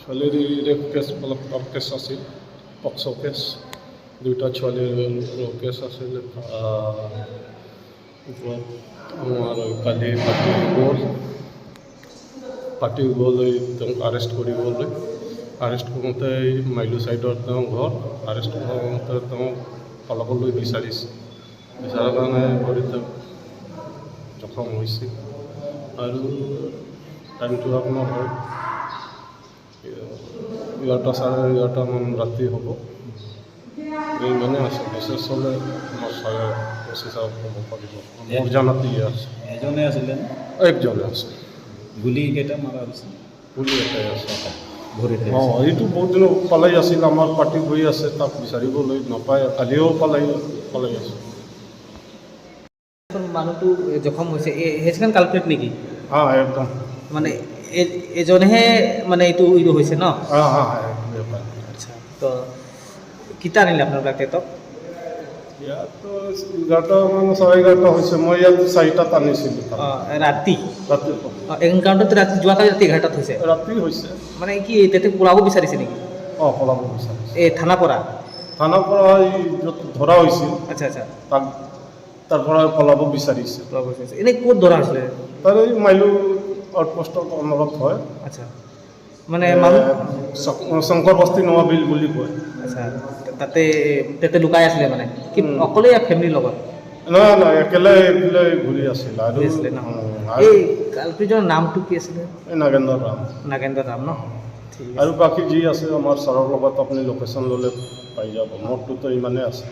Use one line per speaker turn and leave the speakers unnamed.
ছোৱালীৰ rap cash অলপ cash আছিল, পক্সো কেছ, দুটা ছোৱালীৰ কেছ আছিল। আমাৰ কালি পাৰ্টি গ'ল তেওঁক আৰেষ্ট কৰিবলৈ। আৰেষ্ট কৰোঁতে মাইলু ছাইডত তেওঁ ঘৰ, আৰেষ্ট কৰোঁতে তেওঁ পলাবলৈ বিচাৰিছে। বিচৰাৰ কাৰণে ভৰিত জখম হৈছিল। আৰু টাইমটো আপোনাৰ হয় 11:11:30 ৰাতি হ'ব। ইমানে আছে, বিশেষ হ'লে আমাৰ 25,000 হ'ব পাৰিব। মোৰ জানাত আছে
এজনে আছিলে,
একজনে আছে।
গুলি কেইটা মাৰা হৈছে?
গুলি এটাই আছে।
ভৰিতে
এইটো বহুত দিন পলাই আছিল, আমাৰ পাৰ্টি হৈ আছে, তাক বিচাৰিবলৈ নাপায়। কালিও পলাই আছে।
মানুহটো জখম হৈছে, সেইজন কালপ্ৰিট নেকি?
একদম
মানে এজনেহে মানে এইটো হৈছে ন? আচ্ছা, তো কেতিয়া আনিলে আপোনালোকে তেখেতক?
ইয়াততো 11:11 হৈছে। মই ইয়াত 4টাত আনিছিলোঁ।
ৰাতি
ৰাতিপুৱা
এনকাউণ্টাৰটো যোৱাকালি ৰাতি 11টাত হৈছে।
ৰাতি হৈছে।
মানে কি তেতে পলাব বিচাৰিছে নেকি?
পলাব বিচাৰিছে।
এই থানাৰ পৰা
য'ত ধৰা হৈছিল,
আচ্ছা আচ্ছা,
তাৰ পৰা পলাব বিচাৰিছে।
পলাব বিচাৰিছে। এনেই ক'ত ধৰা হৈছিলে?
তাৰ এই মাইলু আউটপোষ্টত অনুৰোধ হয়।
আচ্ছা, মানে মানুহ
শংকৰ বস্তি নৱা বিল বুলি কয়।
আচ্ছা, তাতে লুকাই আছিলে মানে কি অকলে ফেমিলিৰ লগত?
নহয়, একেলগে ঘূৰি আছিল। আৰু
এই কালপ্ৰিটৰ নামটো কি আছিলে?
নাগেন্দ্ৰ ৰাম
ন? ঠিক আছে।
আৰু বাকী যি আছে আমাৰ ছাৰৰ লগত আপুনি লোকেশ্যন ল'লে পাই যাব। মোৰটোতো ইমানেই আছে।